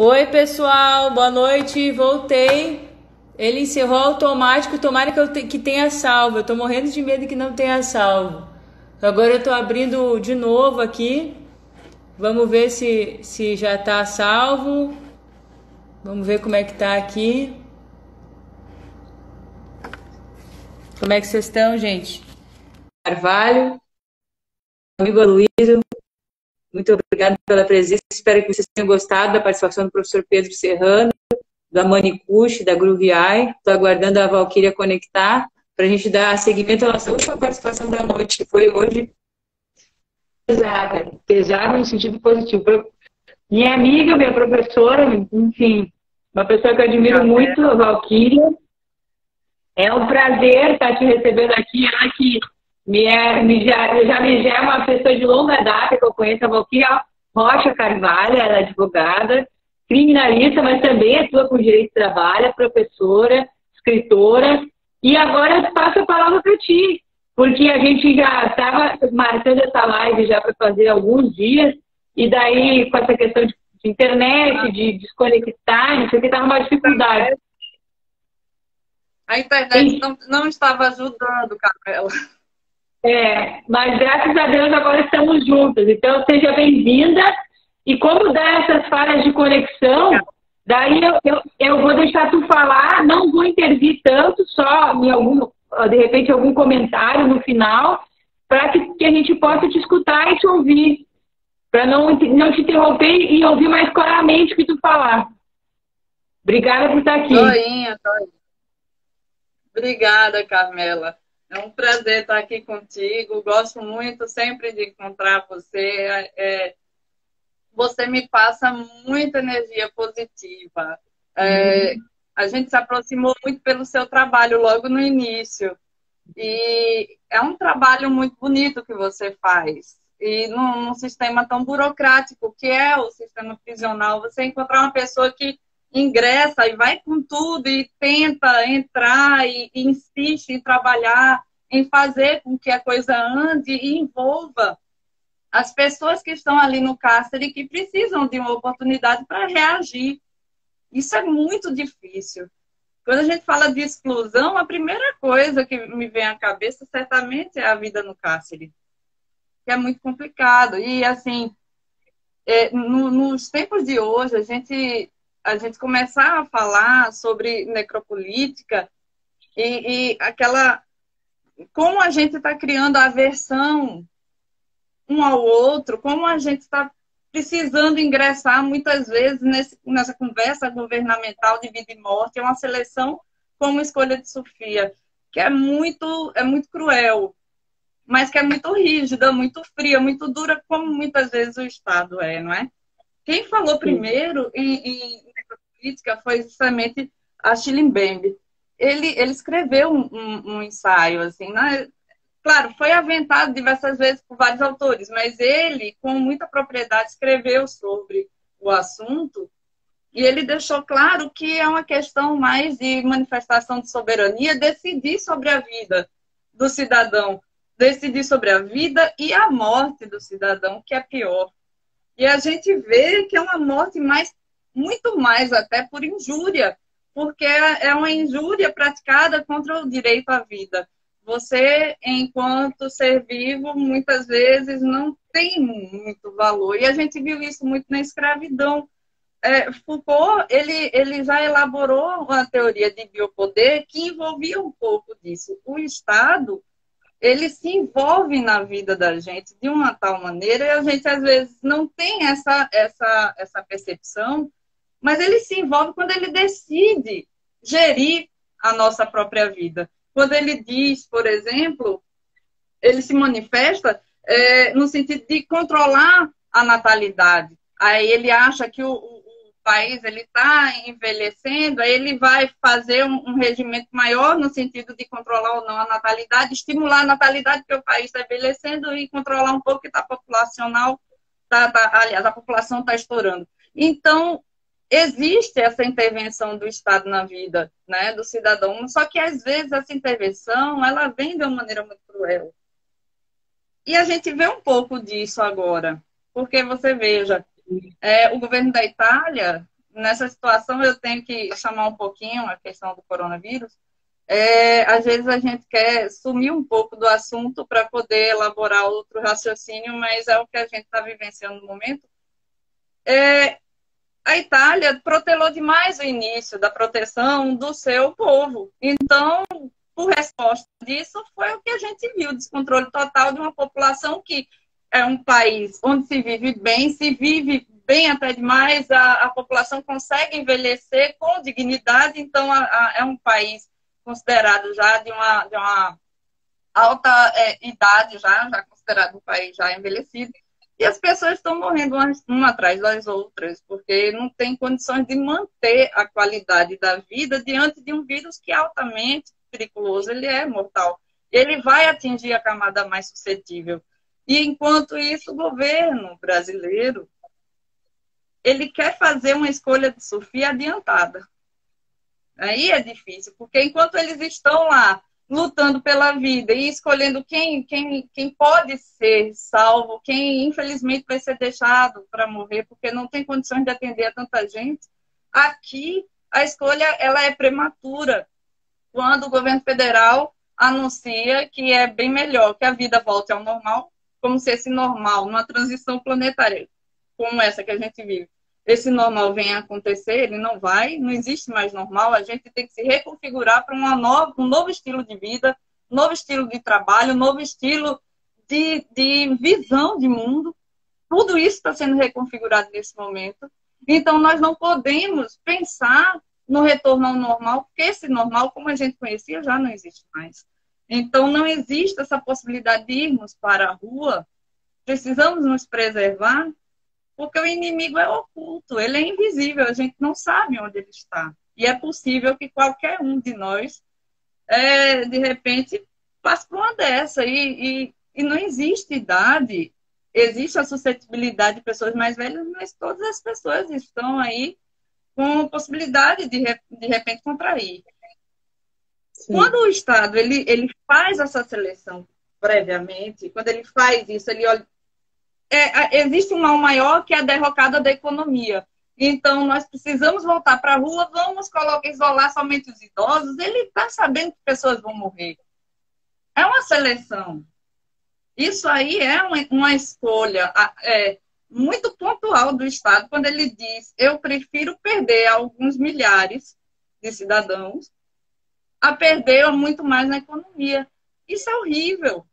Oi, pessoal, boa noite. Voltei. Ele encerrou automático. Tomara que tenha salvo. Eu tô morrendo de medo que não tenha salvo. Agora eu tô abrindo de novo aqui. Vamos ver se já tá salvo. Vamos ver como é que tá aqui. Como é que vocês estão, gente? Carvalho, amigo Aloysio, muito obrigado pela presença. Espero que vocês tenham gostado da participação do professor Pedro Serrano, da Manicush, da Groovy Eye. Estou aguardando a Valquíria conectar para a gente dar seguimento à nossa última participação da noite, que foi hoje. Pesada no sentido positivo. Minha amiga, minha professora, enfim, uma pessoa que eu admiro muito, a Valquíria. É um prazer estar te recebendo aqui. Ela que já é uma pessoa de longa data que eu conheço, a Valquíria Rocha Carvalho, ela é advogada, criminalista, mas também atua com direito de trabalho, é professora, escritora. E agora eu passo a palavra para ti, porque a gente já estava marcando essa live já para fazer alguns dias, e daí com essa questão de internet, de desconectar, não sei o que, estava uma dificuldade. A internet não estava ajudando, Carmela. Mas graças a Deus agora estamos juntas. Então, seja bem-vinda. E como dá essas falhas de conexão, daí eu vou deixar tu falar, não vou intervir tanto, só em de repente, algum comentário no final, para que a gente possa te escutar e te ouvir, para não te interromper e ouvir mais claramente o que tu falar. Obrigada por estar aqui. Joinha. Obrigada, Carmela. É um prazer estar aqui contigo. Gosto muito sempre de encontrar você. Você me passa muita energia positiva. A gente se aproximou muito pelo seu trabalho logo no início. E é um trabalho muito bonito que você faz. E num sistema tão burocrático que é o sistema prisional, você encontrar uma pessoa que ingressa e vai com tudo e tenta entrar e insiste em trabalhar, em fazer com que a coisa ande e envolva as pessoas que estão ali no cárcere e que precisam de uma oportunidade para reagir. Isso é muito difícil. Quando a gente fala de exclusão, a primeira coisa que me vem à cabeça certamente é a vida no cárcere, que é muito complicado. E assim, nos tempos de hoje, a gente começar a falar sobre necropolítica e aquela... Como a gente está criando aversão um ao outro, como a gente está precisando ingressar muitas vezes nessa conversa governamental de vida e morte. É uma seleção como Escolha de Sofia, que é muito cruel, mas que é muito rígida, muito fria, muito dura, como muitas vezes o Estado não é? Quem falou primeiro em necropolítica foi justamente a Mbembe. Ele escreveu um ensaio, assim, né? Claro, foi aventado diversas vezes por vários autores, mas ele, com muita propriedade, escreveu sobre o assunto e ele deixou claro que é uma questão mais de manifestação de soberania, decidir sobre a vida do cidadão, decidir sobre a vida e a morte do cidadão, que é pior. E a gente vê que é uma morte muito mais até por injúria, porque é uma injúria praticada contra o direito à vida. Você, enquanto ser vivo, muitas vezes não tem muito valor. E a gente viu isso muito na escravidão. Foucault, ele já elaborou uma teoria de biopoder que envolvia um pouco disso. O Estado, ele se envolve na vida da gente de uma tal maneira, e a gente, às vezes, não tem essa percepção, mas ele se envolve quando ele decide gerir a nossa própria vida. Quando ele diz, por exemplo, ele se manifesta no sentido de controlar a natalidade. Aí ele acha que o país está envelhecendo, aí ele vai fazer um regimento maior no sentido de controlar ou não a natalidade, estimular a natalidade, porque o país está envelhecendo, e controlar um pouco que está populacional, aliás, a população está estourando. Então, existe essa intervenção do Estado na vida, né, do cidadão, só que às vezes essa intervenção ela vem de uma maneira muito cruel. E a gente vê um pouco disso agora, porque você veja, o governo da Itália, nessa situação eu tenho que chamar um pouquinho a questão do coronavírus. Às vezes a gente quer sumir um pouco do assunto para poder elaborar outro raciocínio, mas é o que a gente está vivenciando no momento. A Itália protelou demais o início da proteção do seu povo. Então, por resposta disso, foi o que a gente viu, descontrole total de uma população que é um país onde se vive bem até demais, a população consegue envelhecer com dignidade, então é um país considerado já de uma alta idade, já considerado um país já envelhecido. E as pessoas estão morrendo uma atrás das outras, porque não tem condições de manter a qualidade da vida diante de um vírus que é altamente perigoso, ele é mortal. Ele vai atingir a camada mais suscetível. E, enquanto isso, o governo brasileiro, ele quer fazer uma escolha de Sofia adiantada. Aí é difícil, porque enquanto eles estão lá lutando pela vida e escolhendo quem pode ser salvo, quem infelizmente vai ser deixado para morrer, porque não tem condições de atender a tanta gente, aqui a escolha ela é prematura. Quando o governo federal anuncia que é bem melhor que a vida volte ao normal, como se esse normal, numa transição planetária como essa que a gente vive, esse normal venha a acontecer, ele não vai, não existe mais normal, a gente tem que se reconfigurar para um novo estilo de vida, um novo estilo de trabalho, um novo estilo de visão de mundo. Tudo isso está sendo reconfigurado nesse momento. Então, nós não podemos pensar no retorno ao normal, porque esse normal, como a gente conhecia, já não existe mais. Então, não existe essa possibilidade de irmos para a rua. Precisamos nos preservar, porque o inimigo é oculto, ele é invisível, a gente não sabe onde ele está. E é possível que qualquer um de nós, de repente, passe por uma dessa. E não existe idade, existe a suscetibilidade de pessoas mais velhas, mas todas as pessoas estão aí com possibilidade de repente contrair. Sim. Quando o Estado ele faz essa seleção previamente, quando ele faz isso, ele olha. Existe um mal maior que é a derrocada da economia. Então, nós precisamos voltar para a rua, vamos isolar somente os idosos. Ele está sabendo que pessoas vão morrer. É uma seleção. Isso aí é uma escolha muito pontual do Estado, quando ele diz: eu prefiro perder alguns milhares de cidadãos a perder muito mais na economia. Isso é horrível.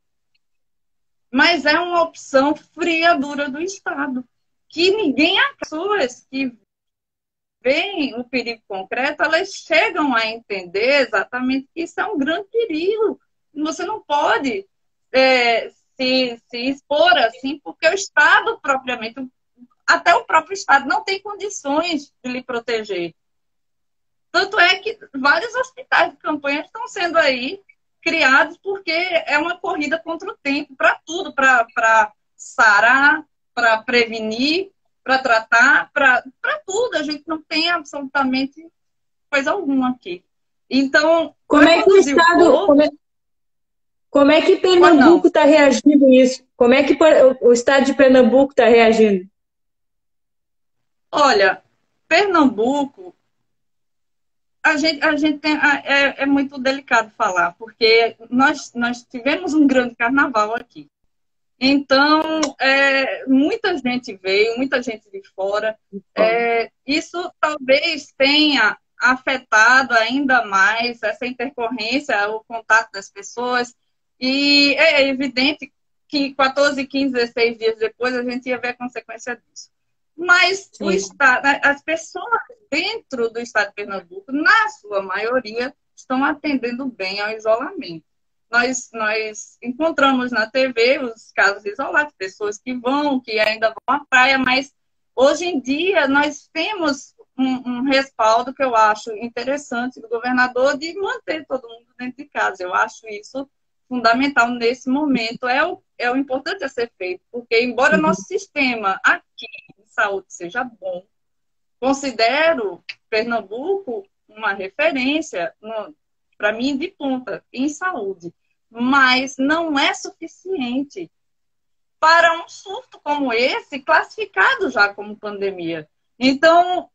Mas é uma opção fria, dura do Estado. Que ninguém, as pessoas que veem o perigo concreto, elas chegam a entender exatamente que isso é um grande perigo. Você não pode se expor assim, porque o Estado propriamente, até o próprio Estado, não tem condições de lhe proteger. Tanto é que vários hospitais de campanha estão sendo aí criados porque é uma corrida contra o tempo, para tudo, para sarar, para prevenir, para tratar, para tudo. A gente não tem absolutamente coisa alguma aqui. Então, como é que o Estado, como é que Pernambuco está reagindo a isso? Como é que o Estado de Pernambuco está reagindo? Olha, Pernambuco, a gente tem, é muito delicado falar, porque nós tivemos um grande carnaval aqui. Então, muita gente veio, muita gente de fora. Isso talvez tenha afetado ainda mais essa intercorrência, o contato das pessoas. E é evidente que 14, 15, 16 dias depois a gente ia ver a consequência disso. Mas o Estado, as pessoas dentro do Estado de Pernambuco, na sua maioria, estão atendendo bem ao isolamento. Nós encontramos na TV os casos isolados, pessoas que ainda vão à praia, mas hoje em dia nós temos um respaldo que eu acho interessante do governador de manter todo mundo dentro de casa. Eu acho isso fundamental nesse momento. É o importante a ser feito, porque embora nosso sistema aqui de saúde seja bom, considero Pernambuco uma referência, para mim, de ponta em saúde, mas não é suficiente para um surto como esse, classificado já como pandemia. Então,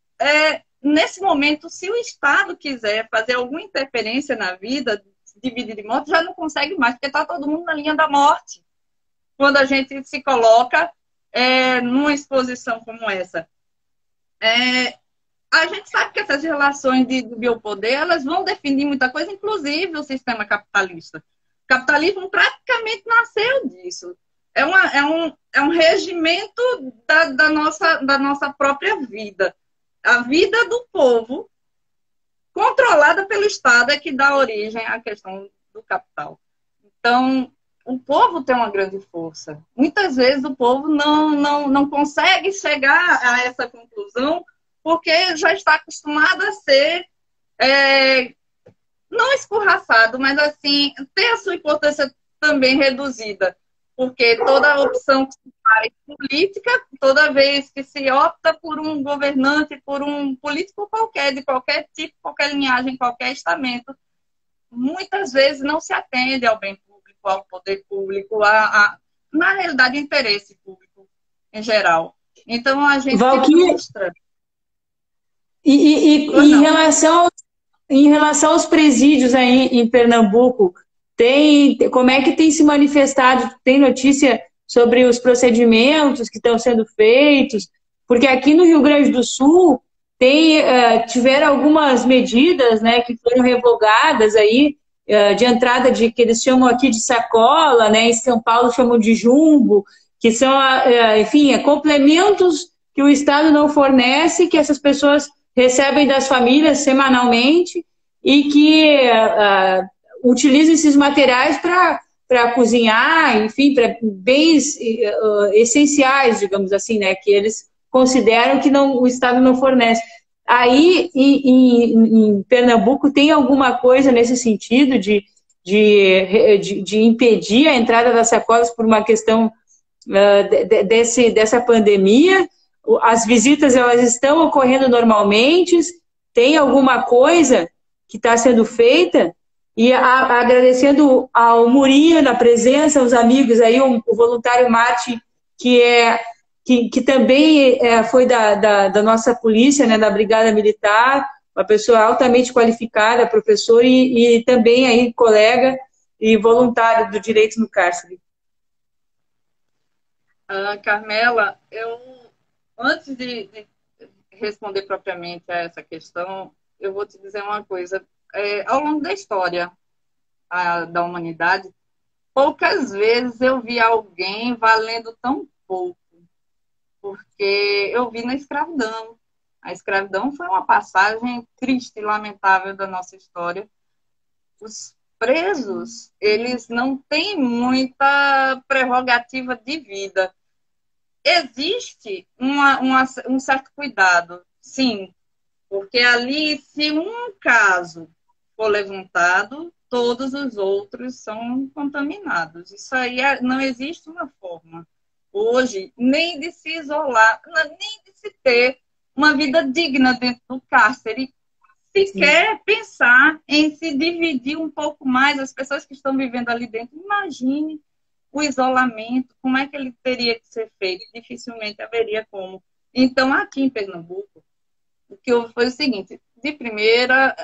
nesse momento, se o Estado quiser fazer alguma interferência na vida, de vida e de morte, já não consegue mais, porque está todo mundo na linha da morte. Quando a gente se coloca numa exposição como essa. A gente sabe que essas relações de biopoder, elas vão definir muita coisa, inclusive o sistema capitalista. O capitalismo praticamente nasceu disso. É um regimento da nossa própria vida. A vida do povo, controlada pelo Estado, é que dá origem à questão do capital. Então, o povo tem uma grande força. Muitas vezes o povo não consegue chegar a essa conclusão porque já está acostumado a ser não escorraçado, mas assim, ter a sua importância também reduzida. Porque toda opção que se faz política, toda vez que se opta por um governante, por um político qualquer, de qualquer tipo, qualquer linhagem, qualquer estamento, muitas vezes não se atende ao bem público, ao poder público, na realidade, ao interesse público em geral. Então, a gente se frustra. Em relação aos presídios aí em Pernambuco, como é que tem se manifestado? Tem notícia sobre os procedimentos que estão sendo feitos? Porque aqui no Rio Grande do Sul tiveram algumas medidas, né, que foram revogadas aí, de entrada que eles chamam aqui de sacola, né, em São Paulo chamam de jumbo, que são, enfim, complementos que o Estado não fornece, que essas pessoas recebem das famílias semanalmente e que utilizam esses materiais para cozinhar, enfim, para bens essenciais, digamos assim, né, que eles consideram que o Estado não fornece. Aí, em Pernambuco, tem alguma coisa nesse sentido de impedir a entrada das sacolas por uma questão dessa pandemia? As visitas, elas estão ocorrendo normalmente? Tem alguma coisa que está sendo feita? E agradecendo ao Murinho na presença, aos amigos aí, o voluntário Marte, que também foi da nossa polícia, né, da Brigada Militar, uma pessoa altamente qualificada, professor e também aí colega e voluntário do Direito no Cárcere. Carmela, antes de responder propriamente a essa questão, eu vou te dizer uma coisa. Ao longo da história da humanidade, poucas vezes eu vi alguém valendo tão pouco, porque eu vi na escravidão. A escravidão foi uma passagem triste e lamentável da nossa história. Os presos, eles não têm muita prerrogativa de vida. Existe um certo cuidado, sim, porque ali, se um caso for levantado, todos os outros são contaminados. Isso aí não existe uma forma, hoje, nem de se isolar, nem de se ter uma vida digna dentro do cárcere, sequer pensar em se dividir um pouco mais as pessoas que estão vivendo ali dentro. Imagine o isolamento, como é que ele teria que ser feito? Dificilmente haveria como. Então, aqui em Pernambuco, o que houve foi o seguinte: de primeira,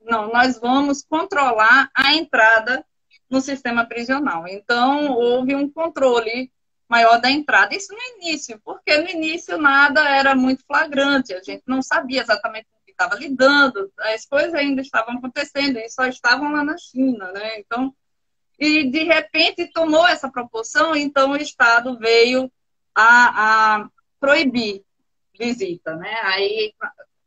nós vamos controlar a entrada no sistema prisional. Então, houve um controle maior da entrada. Isso no início, porque no início nada era muito flagrante, a gente não sabia exatamente com o que estava lidando, as coisas ainda estavam acontecendo, e só estavam lá na China, né? Então, e de repente tomou essa proporção, então o Estado veio a proibir visita, né? Aí,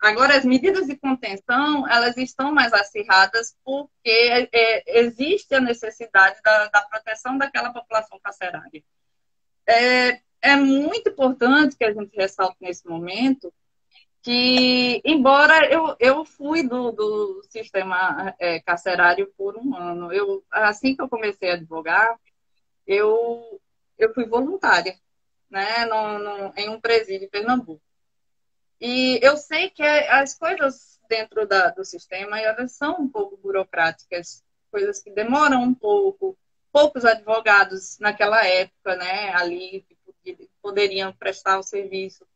agora as medidas de contenção, elas estão mais acirradas porque existe a necessidade da proteção daquela população carcerária. É muito importante que a gente ressalte nesse momento que, embora eu fui do sistema carcerário por um ano, assim que eu comecei a advogar, eu fui voluntária, né, em um presídio em Pernambuco. E eu sei que as coisas dentro do sistema, elas são um pouco burocráticas, coisas que demoram um pouco, poucos advogados naquela época, né, ali, que poderiam prestar o serviço.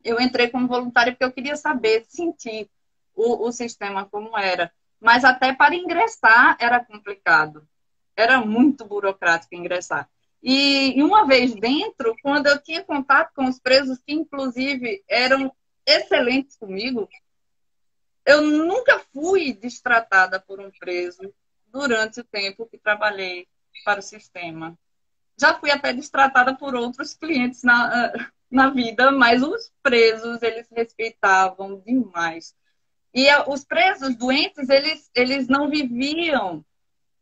Eu entrei como voluntária porque eu queria saber, sentir o sistema como era. Mas até para ingressar era complicado. Era muito burocrático ingressar. E uma vez dentro, quando eu tinha contato com os presos, que inclusive eram excelentes comigo, eu nunca fui destratada por um preso durante o tempo que trabalhei para o sistema. Já fui até destratada por outros clientes na vida, mas os presos, eles respeitavam demais. E os presos doentes, eles não viviam,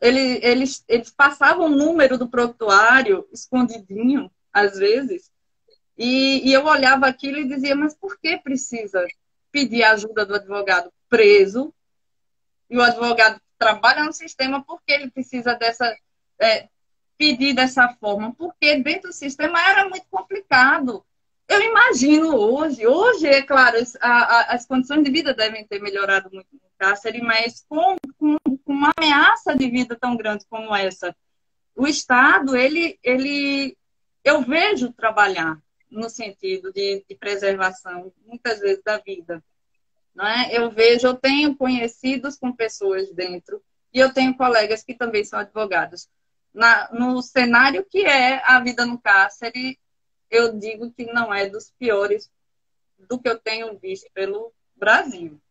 eles passavam o número do prontuário escondidinho, às vezes, e eu olhava aquilo e dizia, mas por que precisa pedir ajuda do advogado preso? E o advogado trabalha no sistema, por que ele precisa pedir dessa forma? Porque dentro do sistema era muito complicado. Eu imagino hoje é claro, as condições de vida devem ter melhorado muito no cárcere, mas com uma ameaça de vida tão grande como essa, o Estado, eu vejo trabalhar no sentido de preservação, muitas vezes, da vida. Não é? Eu tenho conhecidos com pessoas dentro, e eu tenho colegas que também são advogados. No cenário que é a vida no cárcere, eu digo que não é dos piores do que eu tenho visto pelo Brasil.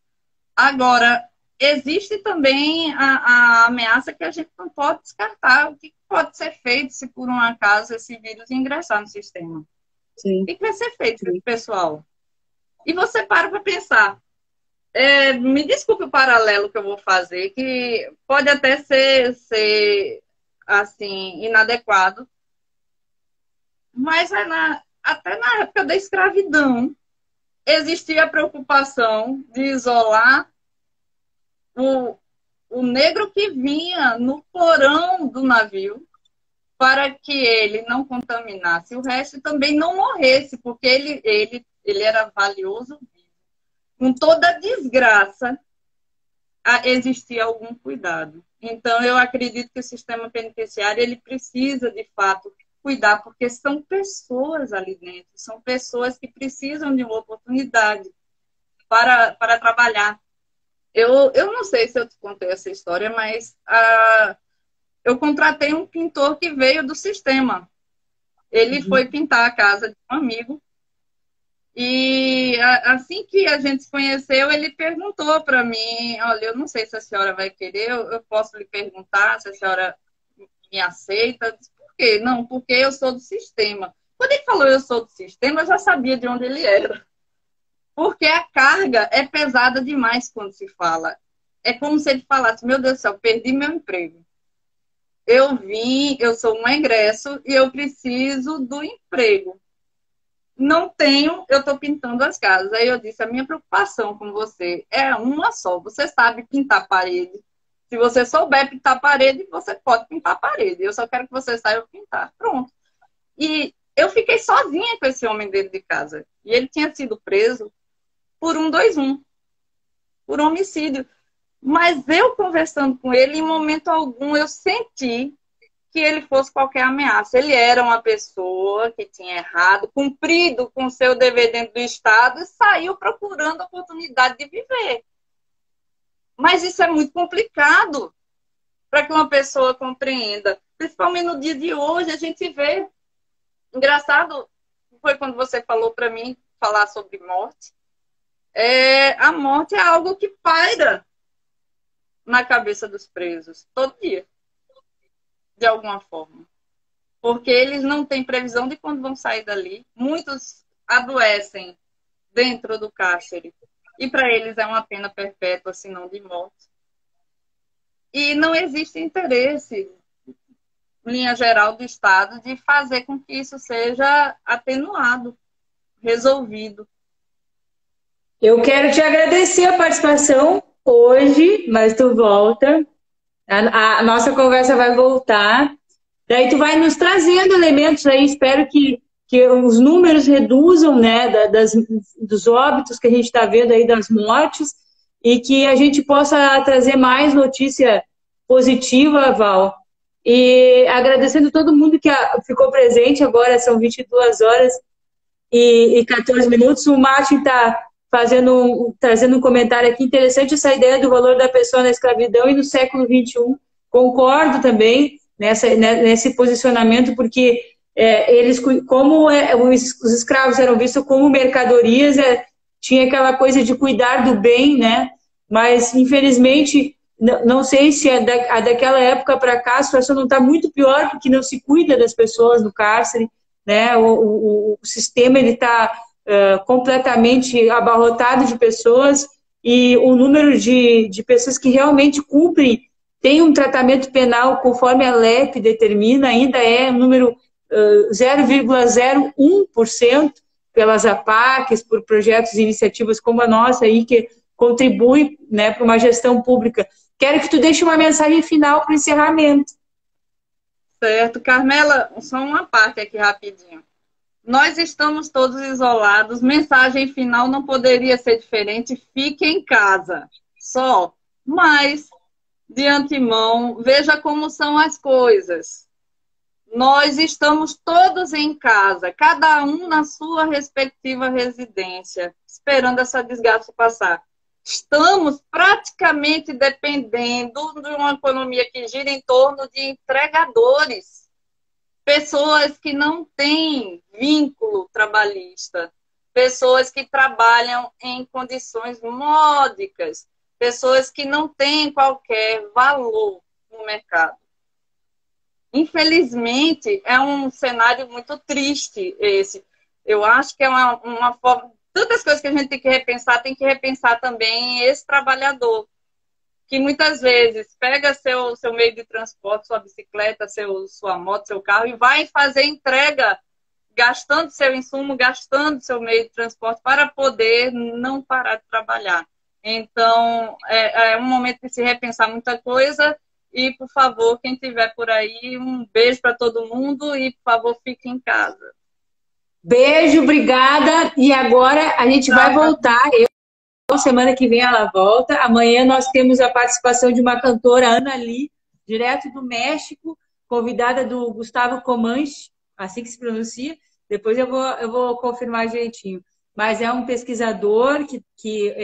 Agora, existe também a ameaça que a gente não pode descartar. O que pode ser feito se, por um acaso, esse vírus ingressar no sistema? Sim. O que vai ser feito com o pessoal? E você para pensar. Me desculpe o paralelo que eu vou fazer, que pode até ser assim, inadequado, mas até na época da escravidão existia a preocupação de isolar o negro que vinha no porão do navio para que ele não contaminasse o resto e também não morresse, porque ele era valioso. Com toda a desgraça, existia algum cuidado. Então, eu acredito que o sistema penitenciário ele precisa, de fato, cuidar, porque são pessoas ali dentro, são pessoas que precisam de uma oportunidade para trabalhar. Eu não sei se eu te contei essa história, mas eu contratei um pintor que veio do sistema. Ele foi pintar a casa de um amigo, e assim que a gente se conheceu, ele perguntou para mim, olha, eu não sei se a senhora vai querer, eu posso lhe perguntar se a senhora me aceita? Eu disse, por quê? Não, porque eu sou do sistema. Quando ele falou eu sou do sistema, eu já sabia de onde ele era. Porque a carga é pesada demais quando se fala. É como se ele falasse, meu Deus do céu, perdi meu emprego. Eu sou um egresso e eu preciso do emprego. Não tenho, eu estou pintando as casas. Aí eu disse, a minha preocupação com você é uma só. Você sabe pintar parede. Se você souber pintar parede, você pode pintar parede. Eu só quero que você saiba pintar. Pronto. E eu fiquei sozinha com esse homem dentro de casa. E ele tinha sido preso por 121, por homicídio. Mas eu conversando com ele, em momento algum, eu senti que ele fosse qualquer ameaça. Ele era uma pessoa que tinha errado, cumprido com seu dever dentro do Estado e saiu procurando a oportunidade de viver. Mas isso é muito complicado para que uma pessoa compreenda. Principalmente no dia de hoje, a gente vê. Engraçado foi quando você falou para mim falar sobre morte. A morte é algo que paira na cabeça dos presos, todo dia. De alguma forma. Porque eles não têm previsão de quando vão sair dali. Muitos adoecem dentro do cárcere. E para eles é uma pena perpétua, se não de morte. E não existe interesse, linha geral do Estado, de fazer com que isso seja atenuado, resolvido. Eu quero te agradecer a participação hoje, mas tu volta. A nossa conversa vai voltar. Daí tu vai nos trazendo elementos aí, espero que os números reduzam, né, dos óbitos que a gente está vendo aí, das mortes, e que a gente possa trazer mais notícia positiva, Val. E agradecendo todo mundo que ficou presente agora, são 22 horas. e 14 minutos. O Martin está trazendo um comentário aqui interessante, essa ideia do valor da pessoa na escravidão e no século XXI. Concordo também nesse posicionamento, porque eles, como os escravos eram vistos como mercadorias, tinha aquela coisa de cuidar do bem, né? Mas, infelizmente, não sei se daquela época para cá a situação não está muito pior, porque não se cuida das pessoas no cárcere, né? O sistema está completamente abarrotado de pessoas, e o número de pessoas que realmente cumprem, tem um tratamento penal conforme a LEP determina, ainda é um número 0,01% pelas APACs, por projetos e iniciativas como a nossa aí, que contribui, né, para uma gestão pública. Quero que tu deixe uma mensagem final para o encerramento. Certo. Carmela, só uma parte aqui rapidinho. Nós estamos todos isolados, mensagem final não poderia ser diferente, fique em casa, só. Mas, de antemão, veja como são as coisas. Nós estamos todos em casa, cada um na sua respectiva residência, esperando essa desgraça passar. Estamos praticamente dependendo de uma economia que gira em torno de entregadores. Pessoas que não têm vínculo trabalhista, pessoas que trabalham em condições módicas, pessoas que não têm qualquer valor no mercado. Infelizmente, é um cenário muito triste esse. Eu acho que é uma forma... Tantas coisas que a gente tem que repensar também esse trabalhador, que muitas vezes pega seu meio de transporte, sua bicicleta, sua moto, seu carro, e vai fazer entrega, gastando seu insumo, gastando seu meio de transporte, para poder não parar de trabalhar. Então, é um momento de se repensar muita coisa. E, por favor, quem estiver por aí, um beijo para todo mundo e, por favor, fique em casa. Beijo, obrigada. E agora a gente vai voltar. Semana que vem ela volta. Amanhã nós temos a participação de uma cantora, Ana Lee, direto do México, convidada do Gustavo Comanche, assim que se pronuncia. Depois eu vou confirmar direitinho. Mas é um pesquisador que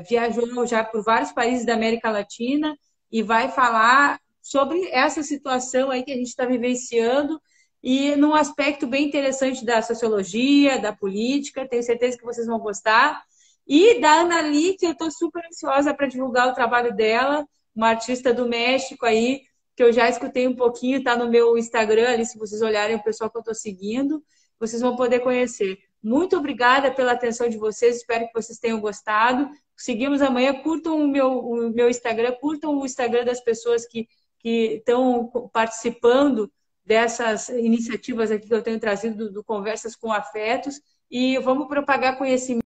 viajou já por vários países da América Latina e vai falar sobre essa situação aí que a gente está vivenciando, e num aspecto bem interessante da sociologia, da política. Tenho certeza que vocês vão gostar. E da Ana Lee, que eu estou super ansiosa para divulgar o trabalho dela, uma artista do México aí, que eu já escutei um pouquinho, está no meu Instagram, ali, se vocês olharem o pessoal que eu estou seguindo, vocês vão poder conhecer. Muito obrigada pela atenção de vocês, espero que vocês tenham gostado. Seguimos amanhã, curtam o meu Instagram, curtam o Instagram das pessoas que estão participando dessas iniciativas aqui que eu tenho trazido do Conversas com Afetos, e vamos propagar conhecimento.